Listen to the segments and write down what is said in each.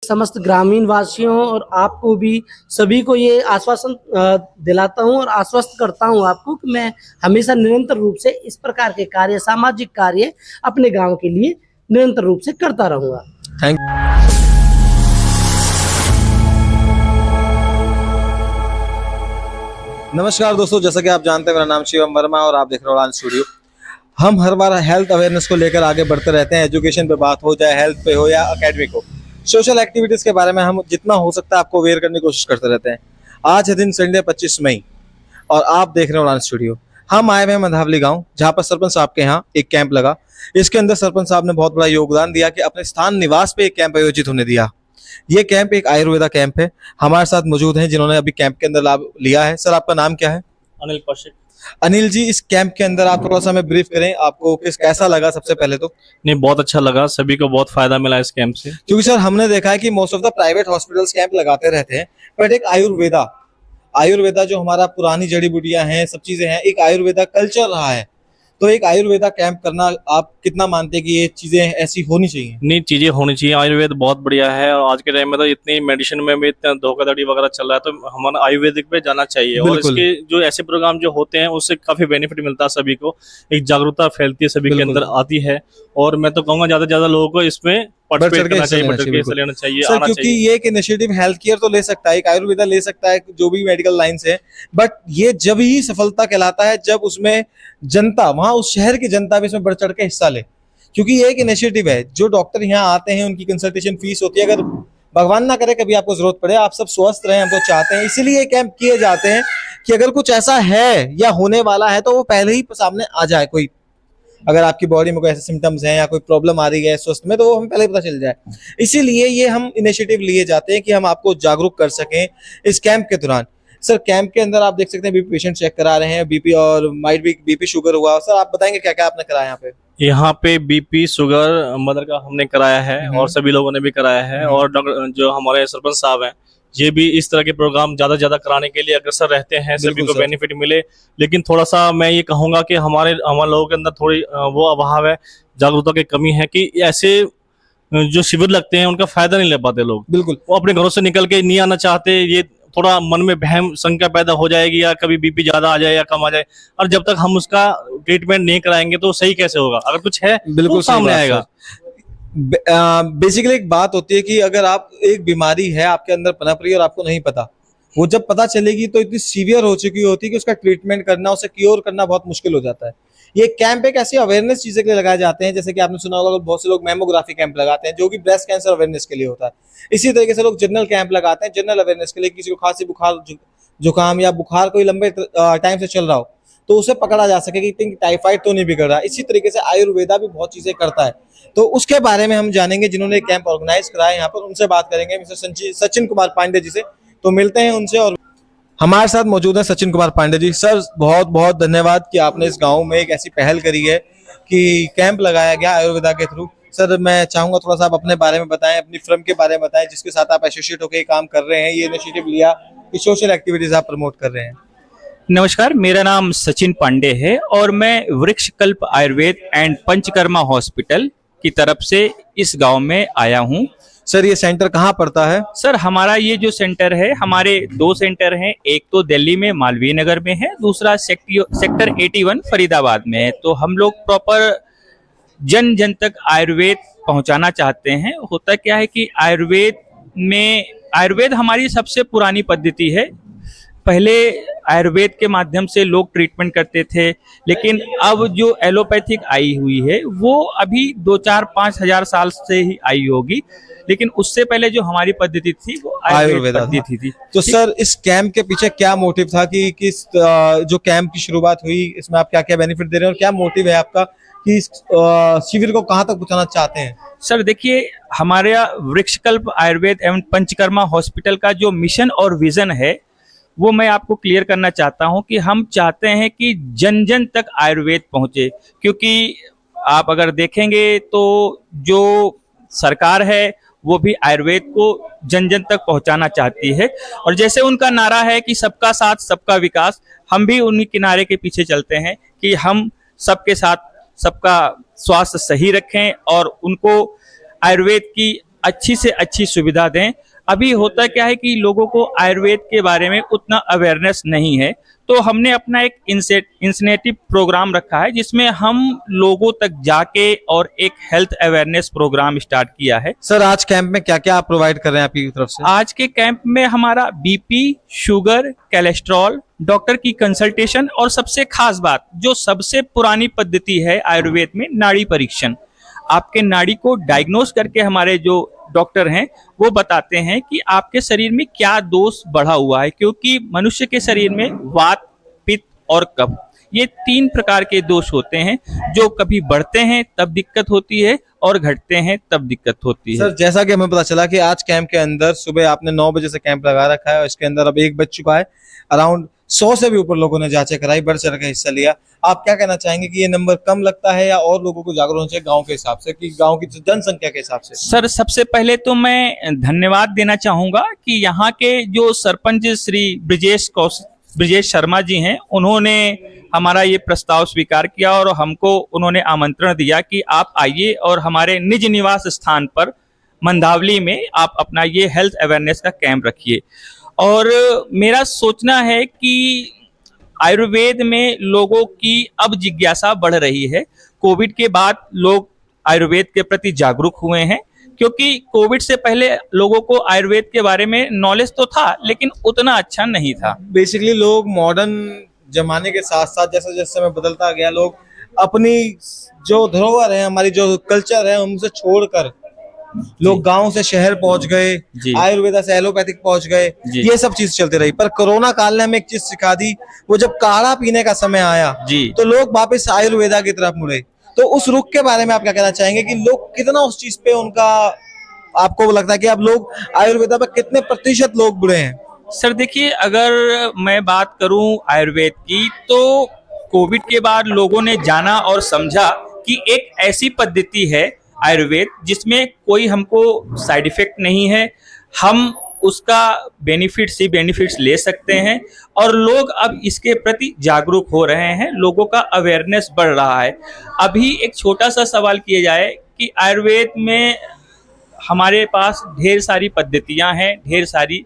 समस्त ग्रामीण वासियों और आपको भी सभी को ये आश्वासन दिलाता हूँ और आश्वस्त करता हूँ आपको कि मैं हमेशा निरंतर रूप से इस प्रकार के कार्य, सामाजिक कार्य अपने गांव के लिए निरंतर रूप से करता रहूँगा। थैंक नमस्कार दोस्तों, जैसा कि आप जानते हैं मेरा नाम शिवम वर्मा और आप देख रहे हो उड़ान स्टूडियो। हम हर बार हेल्थ अवेयरनेस को लेकर आगे बढ़ते रहते हैं। एजुकेशन पे बात हो, चाहे हेल्थ पे हो या एकेडमिक हो, सोशल एक्टिविटीज के बारे में हम जितना हो सकता है आपको अवेयर करने की कोशिश करते रहते हैं। आज है दिन संडे 25 मई और आप देख रहे हो उड़ान स्टूडियो। हम आए हुए हैं मधावली गांव, जहां पर सरपंच साहब के यहाँ एक कैंप लगा। इसके अंदर सरपंच साहब ने बहुत बड़ा योगदान दिया कि अपने स्थान निवास पे एक कैंप आयोजित होने दिया। ये कैंप एक आयुर्वेदा कैंप है। हमारे साथ मौजूद हैं जिन्होंने अभी कैंप के अंदर लाभ लिया है। सर, आपका नाम क्या है? अनिल कौशिक। अनिल जी, इस कैंप के अंदर आप थोड़ा सा हमें ब्रीफ करें, आपको कैसा लगा सबसे पहले तो? नहीं, बहुत अच्छा लगा, सभी को बहुत फायदा मिला इस कैंप से। क्योंकि सर हमने देखा है कि most of the private hospitals camp लगाते रहते हैं, बट एक आयुर्वेदा जो हमारा पुरानी जड़ी बूटियां हैं, सब चीजें हैं, एक आयुर्वेदा कल्चर रहा है। तो एक आयुर्वेदा कैंप करना आप कितना मानते हैं कि ये चीजें ऐसी होनी चाहिए? नहीं, चीजें होनी चाहिए। आयुर्वेद बहुत बढ़िया है और आज के टाइम में तो इतनी मेडिसिन में भी इतना धोखाधड़ी वगैरह चल रहा है, तो हमारा आयुर्वेदिक पे जाना चाहिए। और इसके जो ऐसे प्रोग्राम जो होते हैं उससे काफी बेनिफिट मिलता है सभी को, एक जागरूकता फैलती है सभी के अंदर आती है। और मैं तो कहूंगा ज्यादा से ज्यादा लोगों को इसमें पार्टिसिपेट करना चाहिए, लेना चाहिए, सर, क्योंकि ये एक इनिशिएटिव हेल्थ केयर तो ले सकता है, एक आयुर्वेदा ले सकता है, जो भी मेडिकल लाइंस है, बट ये जब ही सफलता कहलाता है जब उसमें जनता, वहां उस शहर की जनता भी इसमें बढ़ चढ़ के हिस्सा ले। क्योंकि ये एक इनिशिएटिव है। जो डॉक्टर यहाँ आते हैं उनकी कंसल्टेशन फीस होती है। अगर भगवान ना करे कभी आपको जरूरत पड़े, आप सब स्वस्थ रहें, हम तो चाहते हैं, इसीलिए कैंप किए जाते हैं कि अगर कुछ ऐसा है या होने वाला है तो वो पहले ही सामने आ जाए। कोई अगर आपकी बॉडी में कोई ऐसे सिम्टम्स हैं या कोई प्रॉब्लम आ रही है स्वास्थ्य में, तो वो हमें पहले पता चल जाए। इसीलिए ये हम इनिशिएटिव लिए जाते हैं कि हम आपको जागरूक कर सकें इस कैंप के दौरान। सर, कैंप के अंदर आप देख सकते हैं बीपी पेशेंट चेक करा रहे हैं, बीपी और माइट भी बीपी शुगर हुआ। सर, आप बताएंगे क्या क्या आपने कराया यहाँ पे? यहाँ पे बीपी शुगर मदर का हमने कराया है और सभी लोगों ने भी कराया है। और डॉक्टर जो हमारे सरपंच साहब हैं, ये भी इस तरह के प्रोग्राम ज्यादा से ज्यादा कराने के लिए अग्रसर रहते हैं, सभी को बेनिफिट मिले। लेकिन थोड़ा सा मैं ये कहूंगा कि हमारे लोगों के अंदर थोड़ी वो अभाव है, जागरूकता की कमी है कि ऐसे जो शिविर लगते हैं उनका फायदा नहीं ले पाते लोग। बिल्कुल, वो अपने घरों से निकल के नहीं आना चाहते। ये थोड़ा मन में वहम शंका पैदा हो जाएगी, या कभी बीपी ज्यादा आ जाए या कम आ जाए, और जब तक हम उसका ट्रीटमेंट नहीं कराएंगे तो सही कैसे होगा? अगर कुछ है बिल्कुल तो सामने आएगा। बेसिकली एक बात होती है कि अगर आप एक बीमारी है आपके अंदर पनप रही है और आपको नहीं पता, वो जब पता चलेगी तो इतनी सीवियर हो चुकी होती है कि उसका ट्रीटमेंट करना, उसे क्योर करना बहुत मुश्किल हो जाता है। ये कैंप एक ऐसी अवेयरनेस चीजें के लिए लगाए जाते हैं, जैसे कि आपने सुना होगा बहुत से लोग मैमोग्राफी कैंप लगाते हैं, जो कि ब्रेस्ट कैंसर अवेयरनेस के लिए होता है। इसी तरीके से लोग जनरल कैंप लगाते हैं, जनरल अवेयरनेस के लिए। किसी को खांसी, बुखार, जुकाम या बुखार कोई लंबे टाइम से चल रहा हो तो उसे पकड़ा जा सके कि टाइफाइड तो नहीं बिगड़ रहा। इसी तरीके से आयुर्वेदा भी बहुत चीजें करता है, तो उसके बारे में हम जानेंगे। जिन्होंने कैंप ऑर्गेनाइज कराया यहाँ पर, उनसे बात करेंगे, मिस्टर सचिन कुमार पांडे जी से। तो मिलते हैं उनसे। और हमारे साथ मौजूद है सचिन कुमार पांडे जी। सर, बहुत बहुत धन्यवाद कि आपने इस गांव में एक ऐसी पहल करी है कि कैंप लगाया गया आयुर्वेदा के थ्रू। सर, मैं चाहूंगा थोड़ा सा आप अपने बारे में बताएं, अपनी फर्म के बारे में बताएं, जिसके साथ आप एसोसिएट होकर काम कर रहे हैं। ये इनिशिएटिव लिया कि सोशल एक्टिविटीज आप प्रमोट कर रहे हैं। नमस्कार, मेरा नाम सचिन पांडे है और मैं वृक्षकल्प आयुर्वेद एंड पंचकर्मा हॉस्पिटल की तरफ से इस गांव में आया हूं। सर, ये सेंटर कहाँ पड़ता है? सर, हमारा ये जो सेंटर है, हमारे 2 सेंटर हैं। एक तो दिल्ली में मालवीय नगर में है, दूसरा सेक्टर 81 फरीदाबाद में है। तो हम लोग प्रॉपर जन जन तक आयुर्वेद पहुंचाना चाहते हैं। होता क्या है कि आयुर्वेद हमारी सबसे पुरानी पद्धति है। पहले आयुर्वेद के माध्यम से लोग ट्रीटमेंट करते थे, लेकिन अब जो एलोपैथिक आई हुई है वो अभी 2-4-5 हजार साल से ही आई होगी, लेकिन उससे पहले जो हमारी पद्धति थी वो आयुर्वेद पद्धति थी। तो सर, इस कैंप के पीछे क्या मोटिव था कि किस जो कैंप की शुरुआत हुई, इसमें आप क्या क्या बेनिफिट दे रहे हैं और क्या मोटिव है आपका कि इस शिविर को कहाँ तक पहुंचाना चाहते हैं? सर देखिए, हमारे वृक्षकल्प आयुर्वेद एवं पंचकर्मा हॉस्पिटल का जो मिशन और विजन है वो मैं आपको क्लियर करना चाहता हूं कि हम चाहते हैं कि जन जन तक आयुर्वेद पहुंचे। क्योंकि आप अगर देखेंगे तो जो सरकार है वो भी आयुर्वेद को जन जन तक पहुंचाना चाहती है, और जैसे उनका नारा है कि सबका साथ सबका विकास, हम भी उन्हीं किनारे के पीछे चलते हैं कि हम सबके साथ सबका स्वास्थ्य सही रखें और उनको आयुर्वेद की अच्छी से अच्छी सुविधा दें। अभी होता क्या है कि लोगों को आयुर्वेद के बारे में उतना अवेयरनेस नहीं है, तो हमने अपना एक इंसेंटिव प्रोग्राम रखा है जिसमें हम लोगों तक जाके और एक हेल्थ अवेयरनेस प्रोग्राम स्टार्ट किया है। सर आज कैंप में क्या क्या आप प्रोवाइड कर रहे हैं आपकी तरफ से? आज के कैंप में हमारा बीपी, शुगर, कोलेस्ट्रॉल, डॉक्टर की कंसल्टेशन और सबसे खास बात जो सबसे पुरानी पद्धति है आयुर्वेद में, नाड़ी परीक्षण। आपके नाड़ी को डायग्नोस करके हमारे जो डॉक्टर हैं वो बताते हैं कि आपके शरीर में क्या दोष बढ़ा हुआ है, क्योंकि मनुष्य के शरीर में वात, पित्त और कफ ये 3 प्रकार के दोष होते हैं, जो कभी बढ़ते हैं तब दिक्कत होती है और घटते हैं तब दिक्कत होती है। सर जैसा कि हमें पता चला कि आज कैंप के अंदर सुबह आपने 9 बजे से कैंप लगा रखा है और इसके अंदर अब 1 बज चुका है, अराउंड 100 से भी ऊपर लोगों ने जांचें कराई, बढ़ चढ़ के हिस्सा लिया। आप क्या कहना चाहेंगे कि ये नंबर कम लगता है या और लोगों को जागरूक होना चाहिए गांव के हिसाब से, कि गांव की जनसंख्या के हिसाब से? सर सबसे पहले तो मैं धन्यवाद देना चाहूंगा कि यहाँ के जो सरपंच श्री ब्रिजेश शर्मा जी हैं, उन्होंने हमारा ये प्रस्ताव स्वीकार किया और हमको उन्होंने आमंत्रण दिया कि आप आइए और हमारे निज निवास स्थान पर मंदावली में आप अपना ये हेल्थ अवेयरनेस का कैंप रखिए। और मेरा सोचना है कि आयुर्वेद में लोगों की अब जिज्ञासा बढ़ रही है। कोविड के बाद लोग आयुर्वेद के प्रति जागरूक हुए हैं, क्योंकि कोविड से पहले लोगों को आयुर्वेद के बारे में नॉलेज तो था लेकिन उतना अच्छा नहीं था। बेसिकली लोग मॉडर्न जमाने के साथ साथ जैसे जैसे समय बदलता गया, लोग अपनी जो धरोहर है, हमारी जो कल्चर है, उनसे छोड़कर लोग गांव से शहर पहुंच गए, आयुर्वेदा से एलोपैथिक पहुंच गए, ये सब चीज चलती रही। पर कोरोना काल ने हमें एक चीज सिखा दी, वो जब काढ़ा पीने का समय आया तो लोग वापस आयुर्वेदा की तरफ मुड़े। तो उस रुख के बारे में आप क्या कहना चाहेंगे कि लोग कितना उस चीज पे उनका, आपको लगता है कि अब लोग आयुर्वेदा पे कितने प्रतिशत लोग बुरे हैं? सर देखिए, अगर मैं बात करूं आयुर्वेद की, तो कोविड के बाद लोगों ने जाना और समझा कि एक ऐसी पद्धति है आयुर्वेद जिसमें कोई हमको साइड इफेक्ट नहीं है, हम उसका बेनिफिट्स ले सकते हैं और लोग अब इसके प्रति जागरूक हो रहे हैं, लोगों का अवेयरनेस बढ़ रहा है। अभी एक छोटा सा सवाल किया जाए कि आयुर्वेद में हमारे पास ढेर सारी पद्धतियां हैं, ढेर सारी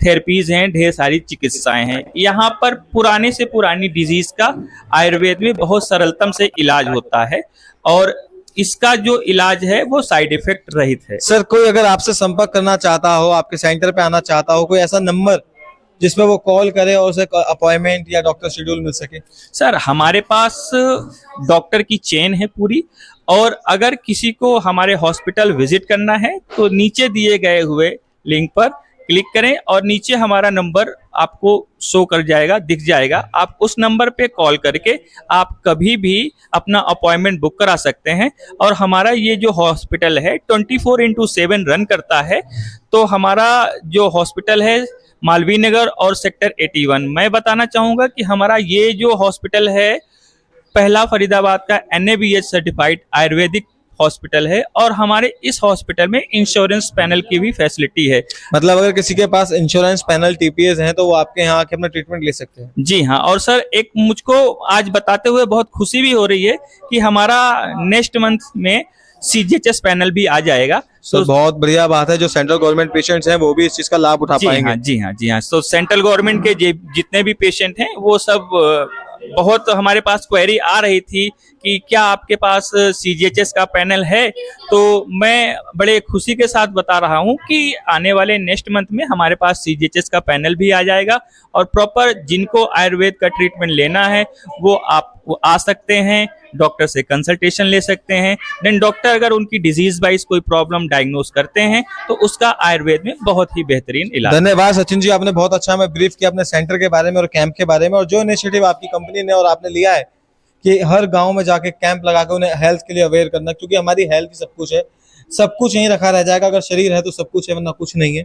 थेरेपीज हैं, ढेर सारी चिकित्साएं हैं। यहाँ पर पुराने से पुरानी डिजीज का आयुर्वेद में बहुत सरलतम से इलाज होता है और इसका जो इलाज है वो साइड इफेक्ट रहित है। सर कोई अगर आपसे संपर्क करना चाहता हो, आपके सेंटर पे आना चाहता हो, कोई ऐसा नंबर जिसमें वो कॉल करे और उसे अपॉइंटमेंट या डॉक्टर शेड्यूल मिल सके? सर हमारे पास डॉक्टर की चेन है पूरी, और अगर किसी को हमारे हॉस्पिटल विजिट करना है तो नीचे दिए गए हुए लिंक पर क्लिक करें और नीचे हमारा नंबर आपको शो कर जाएगा, दिख जाएगा। आप उस नंबर पे कॉल करके आप कभी भी अपना अपॉइंटमेंट बुक करा सकते हैं। और हमारा ये जो हॉस्पिटल है 24/7 रन करता है। तो हमारा जो हॉस्पिटल है मालवीय नगर और सेक्टर 81, मैं बताना चाहूंगा कि हमारा ये जो हॉस्पिटल है पहला फरीदाबाद का NABH सर्टिफाइड आयुर्वेदिक हॉस्पिटल है और हमारे इस हॉस्पिटल में इंश्योरेंस पैनल की भी फैसिलिटी है। मतलब अगर किसी के पास इंश्योरेंस पैनल TPS है तो वो आपके यहाँ आके अपना ट्रीटमेंट ले सकते हैं? जी हाँ। और सर एक मुझको आज बताते हुए बहुत खुशी भी हो रही है कि हमारा नेक्स्ट मंथ में CGHS पैनल भी आ जाएगा। तो बहुत बढ़िया बात है, जो सेंट्रल गवर्नमेंट पेशेंट्स हैं वो भी इस चीज का लाभ उठा पाएंगे। जी हाँ। तो सेंट्रल गवर्नमेंट के जितने भी पेशेंट हैं वो सब, बहुत हमारे पास क्वेरी आ रही थी कि क्या आपके पास CGHS का पैनल है, तो मैं बड़े खुशी के साथ बता रहा हूं कि आने वाले नेक्स्ट मंथ में हमारे पास CGHS का पैनल भी आ जाएगा और प्रॉपर जिनको आयुर्वेद का ट्रीटमेंट लेना है वो आ सकते हैं, डॉक्टर से कंसल्टेशन ले सकते हैं। देन डॉक्टर अगर उनकी डिजीज वाइज कोई प्रॉब्लम डायग्नोस करते हैं तो उसका आयुर्वेद में बहुत ही बेहतरीन इलाज। धन्यवाद सचिन जी, आपने बहुत अच्छा हमें ब्रीफ किया अपने सेंटर के बारे में और कैंप के बारे में, और जो इनिशिएटिव आपकी कंपनी ने और आपने लिया है कि हर गांव में जाके कैंप लगा के उन्हें हेल्थ के लिए अवेयर करना, क्योंकि हमारी हेल्थ ही सब कुछ है, सब कुछ यहीं रखा रह जाएगा। अगर शरीर है तो सब कुछ है, वरना कुछ नहीं है।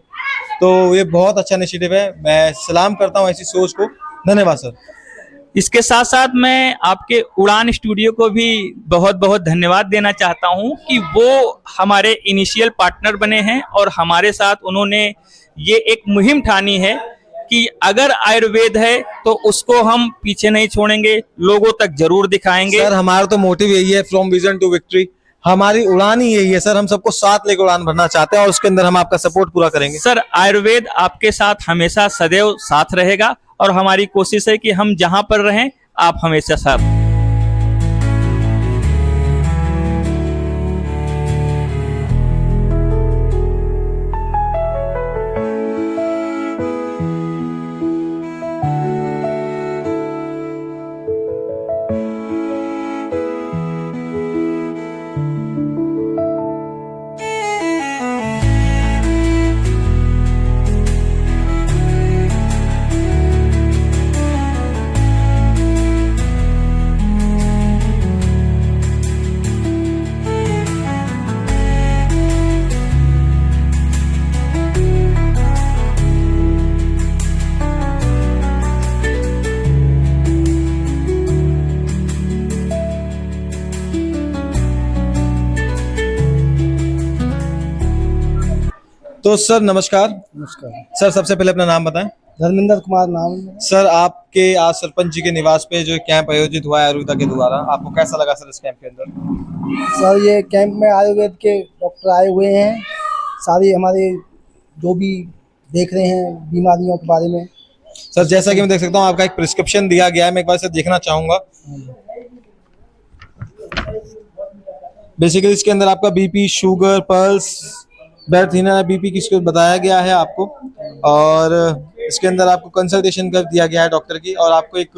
तो ये बहुत अच्छा इनिशिएटिव है, मैं सलाम करता हूँ ऐसी सोच को। धन्यवाद सर। इसके साथ साथ मैं आपके उड़ान स्टूडियो को भी बहुत बहुत धन्यवाद देना चाहता हूं कि वो हमारे इनिशियल पार्टनर बने हैं और हमारे साथ उन्होंने ये एक मुहिम ठानी है कि अगर आयुर्वेद है तो उसको हम पीछे नहीं छोड़ेंगे, लोगों तक जरूर दिखाएंगे। सर हमारा तो मोटिव यही है, फ्रॉम विजन टू विक्ट्री। हमारी उड़ान ही यही है सर, हम सबको साथ लेकर उड़ान भरना चाहते हैं और उसके अंदर हम आपका सपोर्ट पूरा करेंगे। सर, आयुर्वेद आपके साथ हमेशा सदैव साथ रहेगा और हमारी कोशिश है कि हम जहां पर रहें आप हमेशा साथ। तो सर नमस्कार। नमस्कार। सर सबसे पहले अपना नाम बताएं। धर्मेंद्र कुमार नाम है मेरा। सर आपके आज सरपंच जी के निवास पे जो कैंप आयोजित हुआ है आयुर्वेदा के द्वारा, आपको कैसा लगा सर इस कैंप के अंदर? सर ये कैंप में आयुर्वेद के डॉक्टर आए हुए हैं, सारी हमारे जो भी देख रहे हैं बीमारियों के बारे में। सर जैसा कि मैं देख सकता हूँ आपका एक प्रिस्क्रिप्शन दिया गया है, मैं एक बार से देखना चाहूंगा। बेसिकली इसके अंदर आपका BP, sugar, pulse, blood thinner, BP किसको बताया गया है आपको, और इसके अंदर आपको कंसल्टेशन कर दिया गया है डॉक्टर की, और आपको एक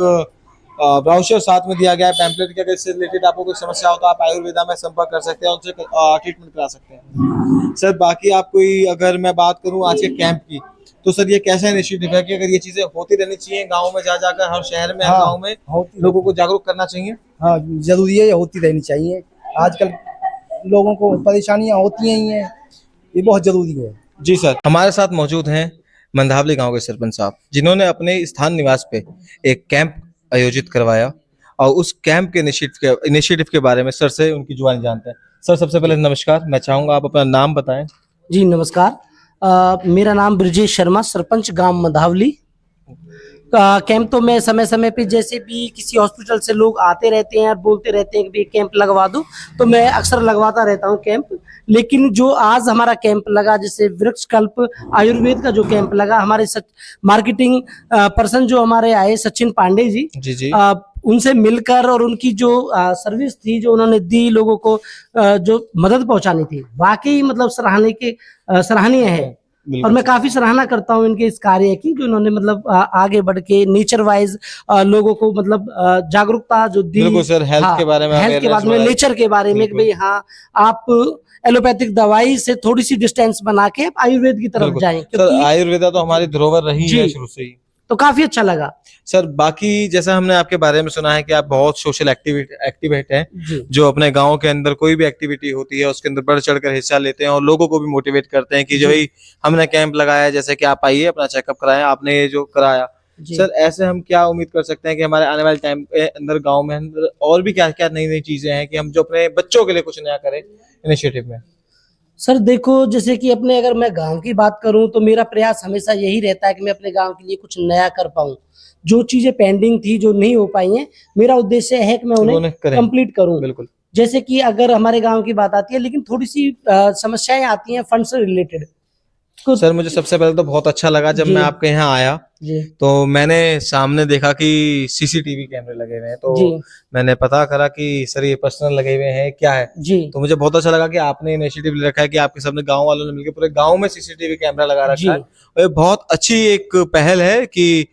ब्राउचर साथ में दिया गया है पैम्पलेट के। अगर इससे रिलेटेड आपको कोई समस्या हो तो आप आयुर्वेदा में संपर्क कर सकते हैं और उनसे ट्रीटमेंट करा सकते हैं। सर बाकी आप कोई, अगर मैं बात करूं आज के कैंप की, तो सर ये कैसा इनिशिएटिव है कि अगर ये चीजें होती रहनी चाहिए गाँव में, जा जाकर हर शहर में, हर गाँव में लोगों को जागरूक करना चाहिए? हाँ, जरूरी है, ये होती रहनी चाहिए। आजकल लोगों को परेशानियां होती ही हैं, ये बहुत जरूरी है। जी सर, हमारे साथ मौजूद हैं मंधावली गांव के सरपंच साहब, जिन्होंने अपने स्थान निवास पे एक कैंप आयोजित करवाया और उस कैंप के इनिशिएटिव के बारे में सर से उनकी जुबानी जानते हैं। सर सबसे पहले नमस्कार, मैं चाहूंगा आप अपना नाम बताएं। जी नमस्कार। मेरा नाम ब्रजेश शर्मा, सरपंच गांव मंधावली। कैंप तो मैं समय समय पे, जैसे भी किसी हॉस्पिटल से लोग आते रहते हैं और बोलते रहते हैं कि भाई कैंप लगवा दो, तो मैं अक्सर लगवाता रहता हूं कैंप। लेकिन जो आज हमारा कैंप लगा, जैसे वृक्षकल्प आयुर्वेद का जो कैंप लगा, हमारे मार्केटिंग पर्सन जो हमारे आए सचिन पांडे जी, जी उनसे मिलकर और उनकी जो सर्विस थी जो उन्होंने दी लोगों को, जो मदद पहुंचानी थी, वाकई मतलब सराहनीय है। और मैं काफी सराहना करता हूं इनके इस कार्य की, जो इन्होंने मतलब आगे बढ़ के नेचर वाइज लोगों को मतलब जागरूकता जो दी। बिल्कुल सर, हेल्थ के बारे में, हेल्थ के बारे में, नेचर के बारे में, कि भाई हाँ आप एलोपैथिक दवाई से थोड़ी सी डिस्टेंस बना के आप आयुर्वेद की तरफ जाएं, क्योंकि आयुर्वेदा तो हमारी धरोहर रही है शुरू से ही, तो काफी अच्छा लगा। सर बाकी जैसा हमने आपके बारे में सुना है कि आप बहुत सोशल एक्टिवेट हैं, जो अपने गांव के अंदर कोई भी एक्टिविटी होती है उसके अंदर बढ़ चढ़कर हिस्सा लेते हैं और लोगों को भी मोटिवेट करते हैं कि जो ही हमने कैंप लगाया, जैसे कि आप आइए अपना चेकअप कराएं, आपने ये जो कराया। सर ऐसे हम क्या उम्मीद कर सकते हैं कि हमारे आने वाले टाइम के अंदर गाँव में अंदर और भी क्या क्या नई नई चीजें हैं कि हम जो अपने बच्चों के लिए कुछ नया करें इनिशिएटिव में? सर देखो, जैसे कि अपने, अगर मैं गांव की बात करूं तो मेरा प्रयास हमेशा यही रहता है कि मैं अपने गांव के लिए कुछ नया कर पाऊं। जो चीजें पेंडिंग थी, जो नहीं हो पाई हैं, मेरा उद्देश्य है कि मैं उन्हें कंप्लीट करूं। बिल्कुल। जैसे कि अगर हमारे गांव की बात आती है, लेकिन थोड़ी सी समस्याएं आती हैं फंड से रिलेटेड। सर मुझे सबसे पहले तो बहुत अच्छा लगा जब मैं आपके यहाँ आया, तो मैंने सामने देखा कि सीसीटीवी कैमरे लगे हुए हैं, तो मैंने पता करा कि सर ये पर्सनल लगे हुए हैं, क्या है जी। तो मुझे बहुत अच्छा लगा कि आपने इनिशिएटिव ले रखा है कि आपके सबने गांव वालों ने मिलकर पूरे गांव में सीसीटीवी कैमरा लगा रखा है, और ये बहुत अच्छी एक पहल है कि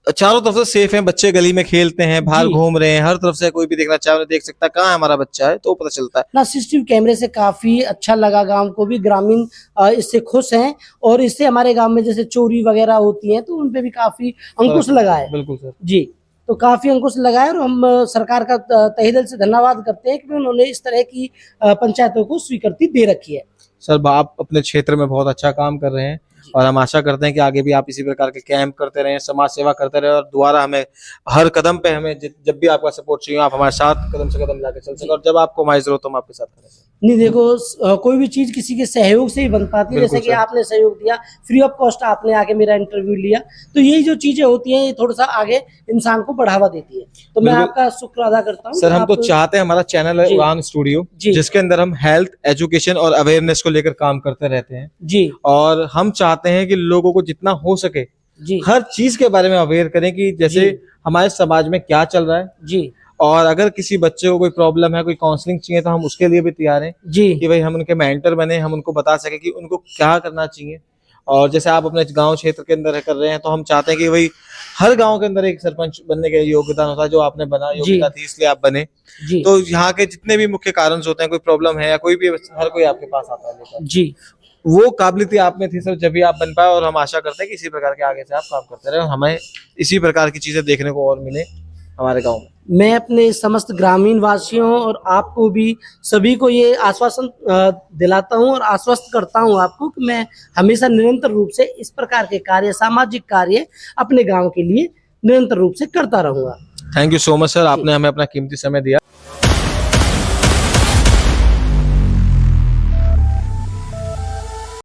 चारों तरफ से सेफ हैं, बच्चे गली में खेलते हैं, बाहर घूम रहे हैं, हर तरफ से कोई भी देखना चाहे उन्हें देख सकता है कहाँ हमारा बच्चा है, तो पता चलता है ना। सीसीटीवी कैमरे से काफी अच्छा लगा, गांव को भी, ग्रामीण इससे खुश हैं, और इससे हमारे गांव में जैसे चोरी वगैरह होती है तो उनपे भी काफी अंकुश लगा है। बिल्कुल सर जी, तो काफी अंकुश लगा है, और हम सरकार का तहे दिल से धन्यवाद करते हैं कि उन्होंने इस तरह की पंचायतों को स्वीकृति दे रखी है। सर आप अपने क्षेत्र में बहुत अच्छा काम कर रहे हैं और हम आशा करते हैं कि आगे भी आप इसी प्रकार के कैंप करते रहें, समाज सेवा करते रहें, और दोबारा हमें हर कदम पे, हमें जब भी आपका सपोर्ट चाहिए आप हमारे साथ कदम से कदम लाके चल सकें, और जब आपको हमारी जरूरत हो हम आपके साथ खड़े हैं। नहीं देखो, कोई भी चीज किसी के सहयोग से ही बन पाती है। बिल्कुल जैसे कि सर। आपने सहयोग दिया, फ्री ऑफ कॉस्ट आपने आके मेरा इंटरव्यू लिया, तो यही जो चीजें होती हैं ये थोड़ा सा आगे इंसान को बढ़ावा देती है। तो मैं बिल्कुल। आपका शुक्र अदा करता हूँ। सर हम तो आप- चाहते हैं, हमारा चैनल है जी। उड़ान स्टूडियो, जी। जिसके अंदर हम हेल्थ, एजुकेशन और अवेयरनेस को लेकर काम करते रहते हैं। जी और हम चाहते हैं कि लोगों को जितना हो सके जी हर चीज के बारे में अवेयर करें कि जैसे जी। हमारे समाज में क्या चल रहा है, जी और अगर किसी बच्चे को कोई प्रॉब्लम है, कोई काउंसलिंग चाहिए, तो हम उसके लिए भी तैयार हैं जी कि भाई हम उनके मेंटर बने, हम उनको बता सके कि उनको क्या करना चाहिए। और जैसे आप अपने गांव क्षेत्र के अंदर कर रहे हैं, तो हम चाहते हैं कि भाई हर गांव के अंदर एक सरपंच बनने का योगदान होता है, जो आपने बना, योग्यता थी इसलिए आप बने। जी तो यहाँ के जितने भी मुख्य कारण होते हैं, कोई प्रॉब्लम है या कोई भी, हर कोई आपके पास आता है लेकर। जी वो काबिलियत आप में थी सर, जब भी आप बन पाए, और हम आशा करते हैं कि इसी प्रकार के आगे से आप काम करते रहे और हमें इसी प्रकार की चीजें देखने को और मिले हमारे गांव में। मैं अपने समस्त ग्रामीण वासियों और आपको भी, सभी को ये आश्वासन दिलाता हूँ और आश्वस्त करता हूँ आपको कि मैं हमेशा निरंतर रूप से इस प्रकार के कार्य, सामाजिक कार्य अपने गांव के लिए निरंतर रूप से करता रहूंगा। Thank you so much sir, आपने हमें अपना कीमती समय दिया।